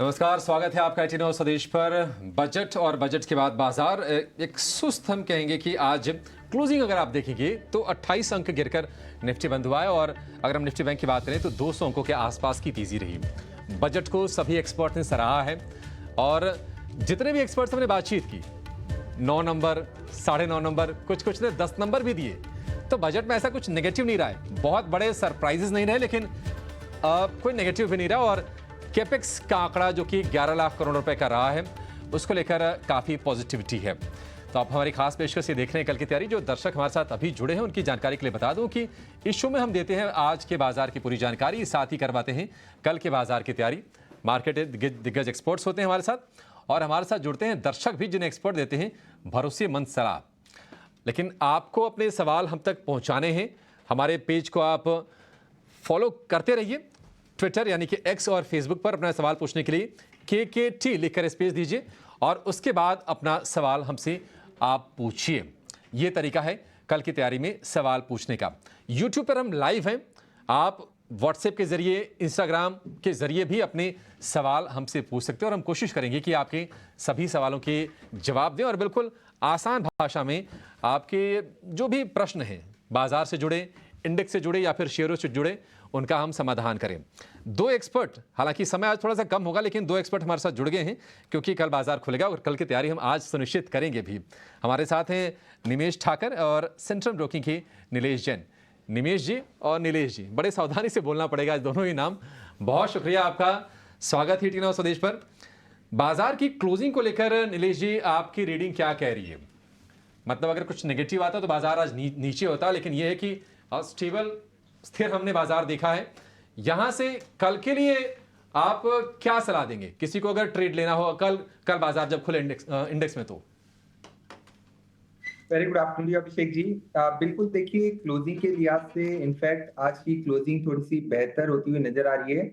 नमस्कार, स्वागत है आपका एटीनो स्वदेश पर। बजट और बजट के बाद बाजार एक सुस्त, हम कहेंगे कि आज क्लोजिंग अगर आप देखेंगे तो 28 अंक गिरकर निफ्टी बंद हुआ है और अगर हम निफ्टी बैंक की बात करें तो 200 अंकों के आसपास की तेजी रही। बजट को सभी एक्सपर्ट ने सराहा है और जितने भी एक्सपर्ट्स हमने बातचीत की 9 नंबर, 9.5 नंबर, कुछ ने 10 नंबर भी दिए। तो बजट में ऐसा कुछ नेगेटिव नहीं रहा है, बहुत बड़े सरप्राइजेस नहीं रहे, लेकिन कोई नेगेटिव भी नहीं रहा। और कैपेक्स का आंकड़ा जो कि 11 लाख करोड़ रुपए का रहा है, उसको लेकर काफी पॉजिटिविटी है। तो आप हमारी खास पेशकश ये देख रहे हैं कल की तैयारी। जो दर्शक हमारे साथ अभी जुड़े हैं उनकी जानकारी के लिए बता दूं कि इस शो में हम देते हैं आज के बाजार की पूरी जानकारी, साथ ही करवाते हैं कल के बाजार की तैयारी। मार्केट दिग्गज एक्सपर्ट्स होते हैं हमारे साथ और हमारे साथ जुड़ते हैं दर्शक भी, जिन्हें एक्सपर्ट देते हैं भरोसेमंद सलाह। लेकिन आपको अपने सवाल हम तक पहुंचाने हैं। हमारे पेज को आप फॉलो करते रहिए। ट्विटर यानी कि एक्स और फेसबुक पर अपना सवाल पूछने के लिए KKT लिखकर स्पेस दीजिए और उसके बाद अपना सवाल हमसे आप पूछिए। ये तरीका है कल की तैयारी में सवाल पूछने का। यूट्यूब पर हम लाइव हैं, आप व्हाट्सएप के जरिए, इंस्टाग्राम के जरिए भी अपने सवाल हमसे पूछ सकते हैं और हम कोशिश करेंगे कि आपके सभी सवालों के जवाब दें और बिल्कुल आसान भाषा में आपके जो भी प्रश्न हैं, बाजार से जुड़े, इंडेक्स से जुड़े या फिर शेयरों से जुड़े, उनका हम समाधान करें। 2 एक्सपर्ट, हालांकि समय आज थोड़ा सा कम होगा, लेकिन 2 एक्सपर्ट हमारे साथ जुड़ गए हैं क्योंकि कल बाजार खुलेगा और कल की तैयारी हम आज सुनिश्चित करेंगे भी। हमारे साथ हैं निमेश ठाकर और सेंट्रम ब्रोकिंग के नीलेश जैन। निमेश जी और नीलेश जी, बड़े सावधानी से बोलना पड़ेगा आज दोनों ही नाम। बहुत शुक्रिया आपका, स्वागत है टीनो स्वदेश पर। बाजार की क्लोजिंग को लेकर नीलेश जी, आपकी रीडिंग क्या कह रही है? मतलब अगर कुछ नेगेटिव आता तो बाजार आज नीचे होता, लेकिन यह है कि स्टेबल, स्थिर हमने बाजार देखा है। यहां से कल के लिए आप क्या सलाह देंगे किसी को अगर ट्रेड लेना हो कल बाजार जब खुले इंडेक्स में? तो very good afternoon Abhishek ji. बिल्कुल, देखिए क्लोजिंग के लिहाज से इनफैक्ट आज की क्लोजिंग थोड़ी सी बेहतर होती हुई नजर आ रही है।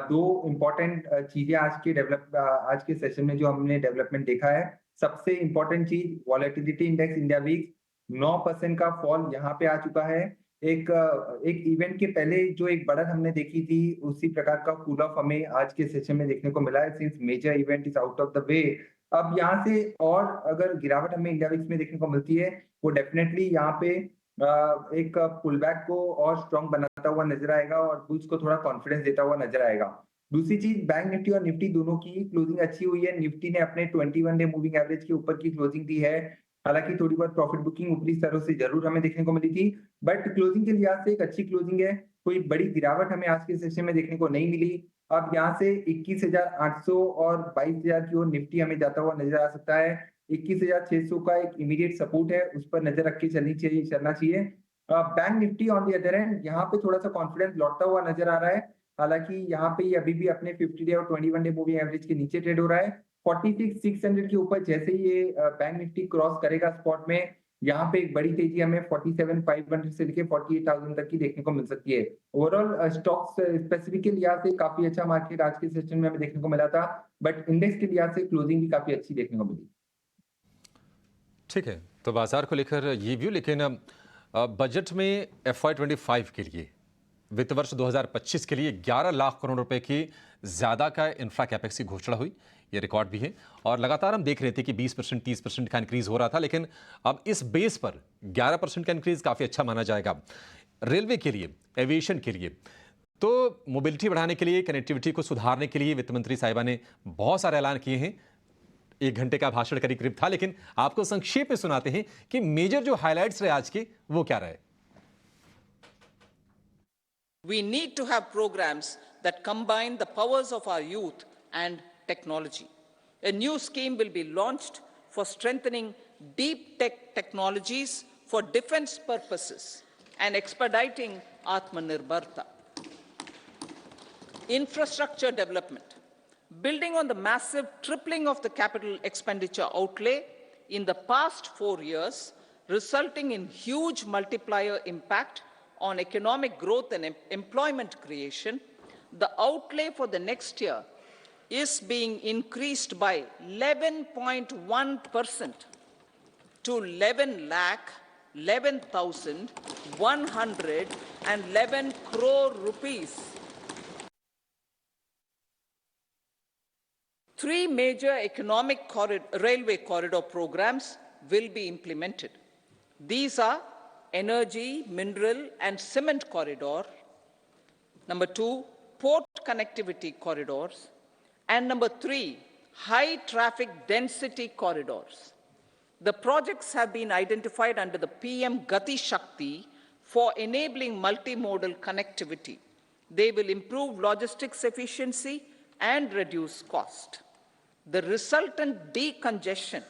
2 इंपॉर्टेंट चीजें आज के सेशन में जो हमने डेवलपमेंट देखा है। सबसे इंपॉर्टेंट चीज, वॉलेटिलिटी इंडेक्स इंडिया वीक 9% का फॉल यहाँ पे आ चुका है। एक इवेंट के पहले जो एक बढ़त हमने देखी थी, उसी प्रकार का कूल ऑफ हमें आज के सेशन में देखने को मिला है। Since major event is out of the way, अब यहाँ से और अगर गिरावट हमें इंडिया वीक्स में देखने को मिलती है, वो डेफिनेटली यहाँ पे एक पुल बैक को और स्ट्रॉन्ग बनाता हुआ नजर आएगा और बुल्स को थोड़ा कॉन्फिडेंस देता हुआ नजर आएगा। दूसरी चीज, बैंक निफ्टी और निफ्टी दोनों की क्लोजिंग अच्छी हुई है। निफ्टी ने अपने 21 डे मूविंग एवरेज के ऊपर की क्लोजिंग दी है। हालांकि थोड़ी बहुत प्रॉफिट बुकिंग ऊपरी स्तरों से जरूर हमें देखने को मिली थी, बट क्लोजिंग के लिहाज से एक अच्छी क्लोजिंग है। कोई बड़ी गिरावट हमें आज के सेशन में देखने को नहीं मिली। अब यहाँ से 21,800 और 22,000 की ओर निफ्टी हमें जाता हुआ नजर आ सकता है। 21,600 का एक इमीडिएट सपोर्ट है, उस पर नजर रख के चलना चाहिए। Bank Nifty on the other hand यहाँ पे थोड़ा सा कॉन्फिडेंस लौटता हुआ नजर आ रहा है। हालांकि यहाँ पे अभी भी अपने 50 डे और 21 डे मूविंग एवरेज के नीचे ट्रेड हो रहा है। 46,600 के ऊपर जैसे ही ये बैंक निफ्टी क्रॉस करेगा स्पॉट में, यहाँ पे एक बड़ी तेजी हमें 47,500 से लेके 48,000 तक की देखने को मिल सकती है। ओवरऑल स्टॉक्स स्पेसिफिक के लिहाज से काफी अच्छा मार्केट आज के सेशन में हमें देखने को मिला था, बट इंडेक्स के लिहाज से क्लोजिंग भी काफी अच्छी देखने को मिली। ठीक है, तो बाजार को लेकर ये व्यू। लेकिन बजट में FY25 के लिए, वित्त वर्ष 2025 के लिए 11 लाख करोड़ रुपए की ज्यादा का इंफ्रा कैपेक्स की घोषणा हुई। ये रिकॉर्ड भी है और लगातार हम देख रहे थे कि 20%, 30% का इंक्रीज हो रहा था, लेकिन अब इस बेस पर 11% का इंक्रीज काफी अच्छा माना जाएगा। रेलवे के लिए, एविएशन के लिए, तो मोबिलिटी बढ़ाने के लिए, कनेक्टिविटी को सुधारने के लिए वित्त मंत्री साहिबा ने बहुत सारे ऐलान किए हैं। 1 घंटे का भाषण करीब करीब था, लेकिन आपको संक्षेप में सुनाते हैं कि मेजर जो हाइलाइट्स रहे आज के, वो क्या रहे। We need to have programs that combine the powers of our youth and technology. A new scheme will be launched for strengthening deep tech technologies for defense purposes and expediting Atmanirbharta. Infrastructure development. Building on the massive tripling of the capital expenditure outlay in the past 4 years, resulting in huge multiplier impact on economic growth and employment creation, the outlay for the next year is being increased by 11.1% to 11,11,111 crore rupees. Three major railway corridor programs will be implemented. These are energy, mineral, and cement corridor. Number two, port connectivity corridors. And number three, high traffic density corridors. The projects have been identified under the PM Gati Shakti for enabling multimodal connectivity. They will improve logistics efficiency and reduce cost. The resultant decongestion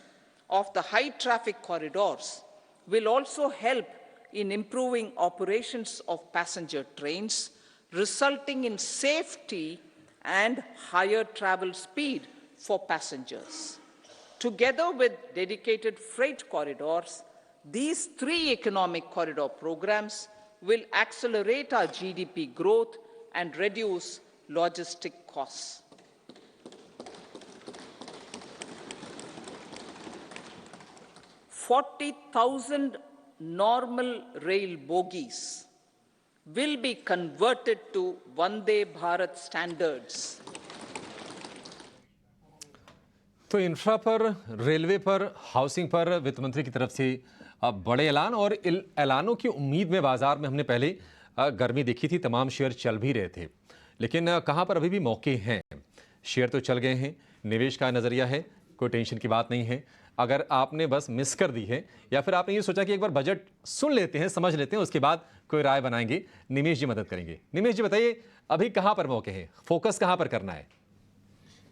of the high traffic corridors will also help in improving operations of passenger trains, resulting in safety and higher travel speed for passengers. Together with dedicated freight corridors, these three economic corridor programs will accelerate our GDP growth and reduce logistic costs. 40,000 normal rail bogies will be converted to Vande Bharat standards. तो infra पर, railway पर, housing पर वित्त मंत्री की तरफ से बड़े ऐलान और ऐलानों की उम्मीद में बाजार में हमने पहले गर्मी देखी थी, तमाम शेयर चल भी रहे थे, लेकिन कहां पर अभी भी मौके हैं। शेयर तो चल गए हैं, निवेश का नजरिया है, कोई टेंशन की बात नहीं है। अगर आपने बस मिस कर दी है या फिर आपने ये सोचा कि एक बार बजट सुन लेते हैं, समझ लेते हैं, उसके बाद कोई राय बनाएंगे, निमेश जी मदद करेंगे। निमेश जी बताइए, अभी कहां पर मौके हैं, फोकस कहां पर करना है?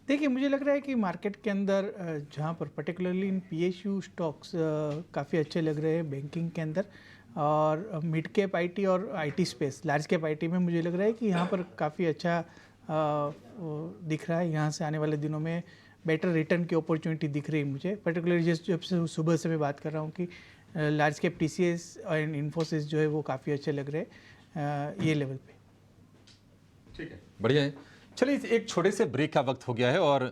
देखिए, मुझे लग रहा है कि मार्केट के अंदर जहाँ पर पर्टिकुलरली इन PSU स्टॉक्स काफ़ी अच्छे लग रहे हैं बैंकिंग के अंदर, और मिड कैप IT और IT space, large cap IT में मुझे लग रहा है कि यहाँ पर काफ़ी अच्छा दिख रहा है। यहाँ से आने वाले दिनों में बेटर रिटर्न की अपॉर्चुनिटी दिख रही है मुझे, पर्टिकुलरली जब से सुबह से मैं बात कर रहा हूँ कि large cap TCS and Infosys जो है वो काफ़ी अच्छे लग रहे हैं ये लेवल पे। ठीक है, बढ़िया है। चलिए, एक छोटे से ब्रेक का वक्त हो गया है और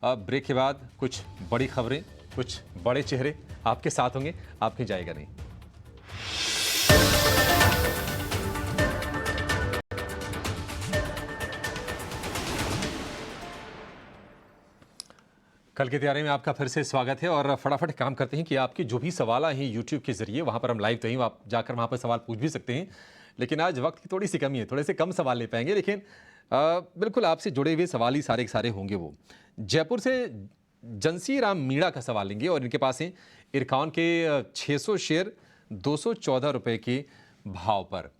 ब्रेक के बाद कुछ बड़ी खबरें, कुछ बड़े चेहरे आपके साथ होंगे, आप कहीं जाएगा नहीं। कल की तैयारी में आपका फिर से स्वागत है और फटाफट काम करते हैं कि आपके जो भी सवाल हैं यूट्यूब के जरिए, वहां पर हम लाइव तो ही, आप जाकर वहां पर सवाल पूछ भी सकते हैं, लेकिन आज वक्त की थोड़ी सी कमी है, थोड़े से कम सवाल ले पाएंगे, लेकिन बिल्कुल आपसे जुड़े हुए सवाल ही सारे के सारे होंगे। वो जयपुर से जंसी राम मीणा का सवाल लेंगे और इनके पास है इरकॉन के 600 शेयर 214 रुपये के भाव पर।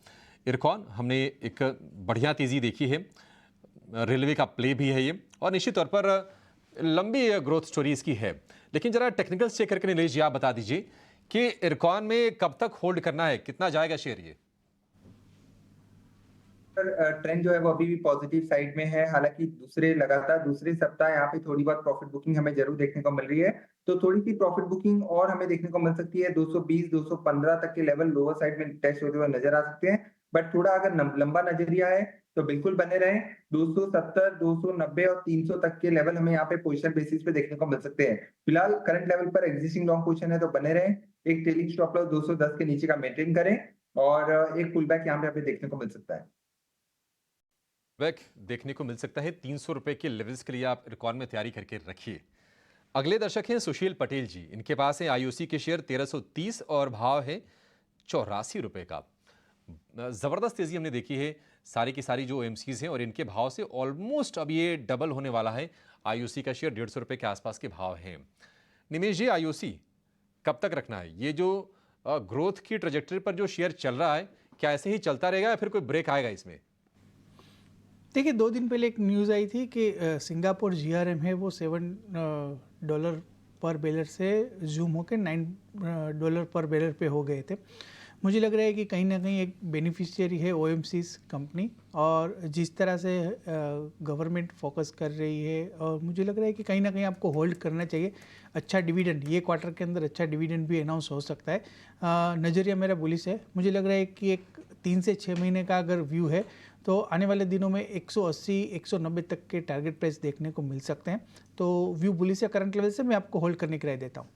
इरकॉन हमने एक बढ़िया तेज़ी देखी है, रेलवे का प्ले भी है ये, और निश्चित तौर पर लंबी ग्रोथ स्टोरी इसकी है, लेकिन जरा टेक्निकल चेक करके नीलेश जी आप बता दीजिए कि इरकॉन में कब तक होल्ड करना है, कितना जाएगा शेयर ये? ट्रेंड जो है वो अभी भी पॉजिटिव साइड में है। हालांकि दूसरे सप्ताह यहाँ पे थोड़ी बहुत प्रॉफिट बुकिंग हमें जरूर देखने को मिल रही है, तो थोड़ी सी प्रॉफिट बुकिंग और हमें देखने को मिल सकती है। 220 215 तक के लेवल लोअर साइड में टेस्ट होते हुए नजर आ सकते हैं, बट थोड़ा अगर लंबा नजरिया है तो बिल्कुल बने रहें। 270 290 और 300 तक के लेवल हमें यहाँ पे पोजिशन बेसिस पे देखने को मिल सकते हैं। फिलहाल करंट लेवल पर एग्जिस्टिंग लॉन्ग पोजिशन है तो बने रहें। एक ट्रेलिंग स्टॉप लॉस 210 के नीचे का मेंटेन करें और एक पुल बैक यहाँ पे हमें देखने को मिल सकता है। बैक देखने को मिल सकता है 300 रुपए के लेवल्स के लिए आप इरकॉन में तैयारी करके रखिए। अगले दर्शक हैं सुशील पटेल जी, इनके पास है IOC के शेयर 1330 और भाव है 84 रुपए का। जबरदस्त तेजी हमने देखी है, सारी की सारी जो OMCs हैं और इनके भाव से ऑलमोस्ट अब ये डबल होने वाला है। IOC का शेयर 150 रुपए के आसपास के भाव हैं। निमेश जी, IOC कब तक रखना है? ये जो ग्रोथ की ट्रेजेक्टरी पर जो शेयर चल रहा है, क्या ऐसे ही चलता रहेगा या फिर कोई ब्रेक आएगा इसमें? देखिए, 2 दिन पहले एक न्यूज़ आई थी कि सिंगापुर GRM है वो $7 पर बैरल से जूम होकर $9 पर बैरल पे हो गए थे। मुझे लग रहा है कि कहीं ना कहीं एक बेनिफिशियरी है OMCs कंपनी, और जिस तरह से गवर्नमेंट फोकस कर रही है, और मुझे लग रहा है कि कहीं ना कहीं आपको होल्ड करना चाहिए। अच्छा डिविडेंड, ये क्वार्टर के अंदर अच्छा डिविडेंड भी अनाउंस हो सकता है। नज़रिया मेरा बुलिश है। मुझे लग रहा है कि एक 3 से 6 महीने का अगर व्यू है तो आने वाले दिनों में 180 190 तक के टारगेट प्राइस देखने को मिल सकते हैं। तो व्यू बुलिश है करंट लेवल से, मैं आपको होल्ड करने की राय देता हूँ।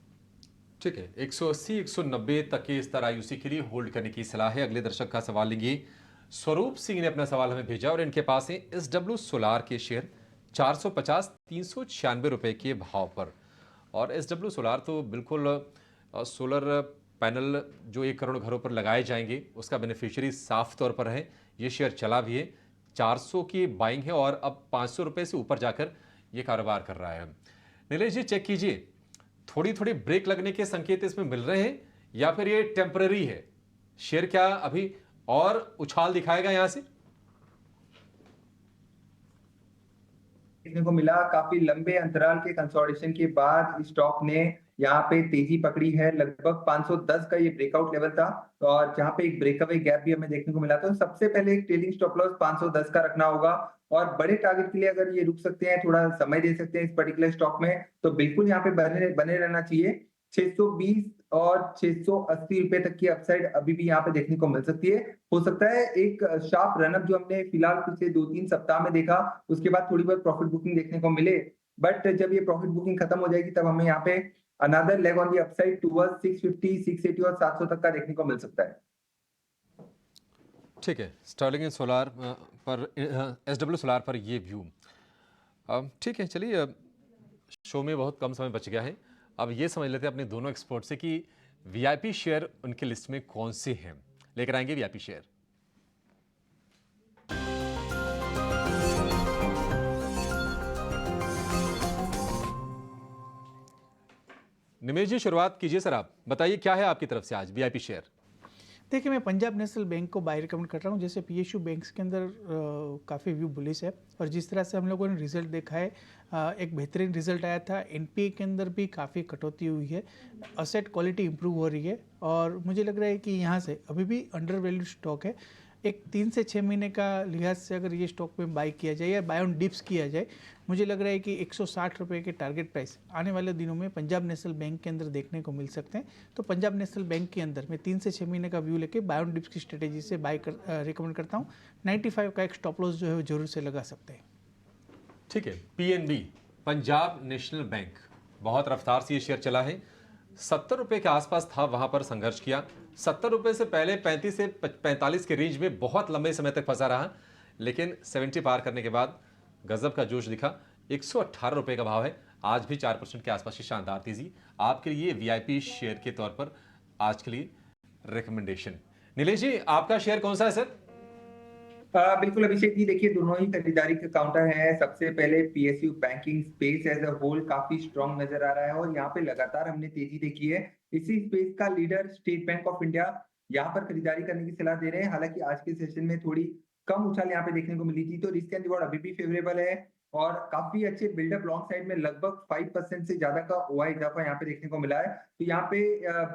ठीक है, 180 190 तक के स्तर IOC के लिए होल्ड करने की सलाह है। अगले दर्शक का सवाल लेंगे। स्वरूप सिंह ने अपना सवाल हमें भेजा और इनके पास है SW सोलार के शेयर ₹450-396 के भाव पर। और SW सोलार तो बिल्कुल सोलर पैनल जो 1 करोड़ घरों पर लगाए जाएंगे उसका बेनिफिशियरी साफ तौर पर है। ये शेयर चला भी है, 400 की बाइंग है और अब ₹500 से ऊपर जाकर ये कारोबार कर रहा है। नीलेश जी, चेक कीजिए, थोड़ी थोड़ी ब्रेक लगने के संकेत इसमें मिल रहे हैं या फिर ये टेम्पररी है? शेयर क्या अभी और उछाल दिखाएगा यहां से? देखने को मिला काफी लंबे अंतराल के कंसोलिडेशन के बाद स्टॉक ने यहाँ पे तेजी पकड़ी है। लगभग 510 का ये ब्रेकआउट लेवल था और जहाँ पे एक ब्रेकअवे गैप भी हमें देखने को मिला। तो सबसे पहले एक ट्रेलिंग स्टॉप लॉस 510 का रखना होगा और बड़े टारगेट के लिए अगर ये रुक सकते हैं, थोड़ा समय दे सकते हैं इस पर्टिकुलर स्टॉक में, तो बिल्कुल यहाँ पे बने रहना चाहिए। 620 और 680 रुपए तक की अपसाइड अभी भी यहाँ पे देखने को मिल सकती है। हो सकता है एक शार्प रनअप जो हमने फिलहाल पिछले 2-3 सप्ताह में देखा, उसके बाद थोड़ी बहुत प्रॉफिट बुकिंग देखने को मिले, बट जब ये प्रॉफिट बुकिंग खत्म हो जाएगी तब हमें यहाँ पे another leg on the upside towards 650, 680 और 700 तक का देखने को मिल सकता है। ठीक है, स्टर्लिंग एंड सोलार पर SW सोलार पर ये व्यू ठीक है। चलिए, शो में बहुत कम समय बच गया है, अब ये समझ लेते हैं अपने दोनों एक्सपर्ट से कि VIP शेयर उनके लिस्ट में कौन से हैं। लेकर आएंगे VIP शेयर। निमेश जी, शुरुआत कीजिए सर, आप बताइए क्या है आपकी तरफ से आज VIP शेयर? देखिए, मैं पंजाब नेशनल बैंक को बाय रिकमेंड कर रहा हूँ। जैसे PSU बैंक्स के अंदर काफ़ी व्यू बुलिश है और जिस तरह से हम लोगों ने रिजल्ट देखा है, एक बेहतरीन रिजल्ट आया था। NPA के अंदर भी काफ़ी कटौती हुई है, असेट क्वालिटी इंप्रूव हो रही है और मुझे लग रहा है कि यहाँ से अभी भी अंडर वैल्यूड स्टॉक है। एक 3 से 6 महीने का लिहाज से अगर ये स्टॉक में बाई किया जाए या बाय ऑन डिप्स किया जाए, मुझे लग रहा है कि 160 रुपये के टारगेट प्राइस आने वाले दिनों में पंजाब नेशनल बैंक के अंदर देखने को मिल सकते हैं। तो पंजाब नेशनल बैंक के अंदर मैं 3 से 6 महीने का व्यू लेके बाय ऑन डिप्स की स्ट्रेटेजी से रिकमेंड करता हूँ। 95 का एक स्टॉप लॉस जो है वो जरूर से लगा सकते हैं। ठीक है, PNB पंजाब नेशनल बैंक, बहुत रफ्तार से ये शेयर चला है। 70 रुपये के आसपास था, वहां पर संघर्ष किया। 70 रुपये से पहले 35 से 45 के रेंज में बहुत लंबे समय तक फंसा रहा, लेकिन 70 पार करने के बाद गजब का जोश दिखा। 118 रुपये का भाव है, आज भी 4% के आसपास की शानदार तेजी आपके लिए VIP शेयर के तौर पर आज के लिए रिकमेंडेशन। नीलेश जी, आपका शेयर कौन सा है सर? बिल्कुल अभिषेक जी, देखिए दोनों ही खरीदारी के काउंटर हैं। सबसे पहले PSU banking space as a whole काफी स्ट्रॉन्ग नजर आ रहा है और यहाँ पे लगातार हमने तेजी देखी है। इसी स्पेस का leader state bank of India यहाँ पर खरीदारी करने की सलाह दे रहे हैं। हालांकि आज के सेशन में थोड़ी कम उछाल यहाँ पे देखने को मिली थी, तो रिस्क एंड रिवॉर्ड अभी भी फेवरेबल है और काफी अच्छे बिल्डअप लॉन्ग साइड में लगभग 5% से ज्यादा का OI इजाफा यहाँ पे देखने को मिला है। तो यहाँ पे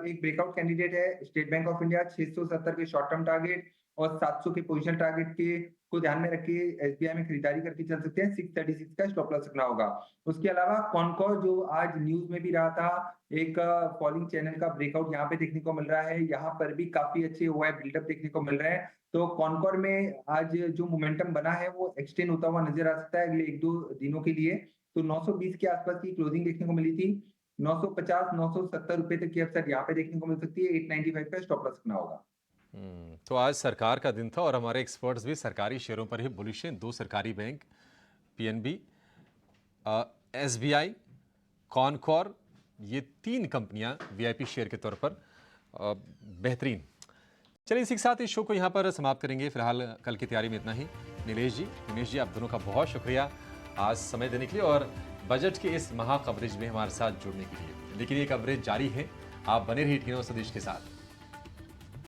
एक ब्रेकआउट कैंडिडेट है स्टेट बैंक ऑफ इंडिया। 670 के शॉर्ट टर्म टारगेट और 700 के पोजिशनल टारगेट के को ध्यान में रख के SBI में खरीदारी करके चल सकते हैं। 636 का स्टॉप लॉस रखना होगा। उसके अलावा कॉनकॉर जो आज न्यूज में भी रहा था, एक फॉलिंग चैनल का ब्रेकआउट यहाँ पे देखने को मिल रहा है। यहाँ पर भी काफी अच्छे OI बिल्डअप देखने को मिल रहे हैं। तो कॉनकॉर में आज जो मोमेंटम बना है वो एक्सटेंड होता हुआ नजर आ सकता है अगले 1-2 दिनों के लिए। तो 920 के आसपास की क्लोजिंग देखने को मिली थी। 950, 970 रुपए तक की अपसाइड यहाँ पे देखने को मिल सकती है। 895 का स्टॉप लॉस रखना होगा। तो आज सरकार का दिन था और हमारे एक्सपर्ट्स भी सरकारी शेयरों पर ही बुलिश हैं। 2 सरकारी बैंक PNB, SBI, कॉनकॉर, ये 3 कंपनियां VIP शेयर के तौर पर बेहतरीन। चलिए, इसी के साथ इस शो को यहाँ पर समाप्त करेंगे। फिलहाल कल की तैयारी में इतना ही। नीलेश जी, आप दोनों का बहुत शुक्रिया आज समय देने के लिए और बजट के इस महा कवरेज में हमारे साथ जुड़ने के लिए। लेकिन ये कवरेज जारी है, आप बने रहिए टीनो सतीश के साथ।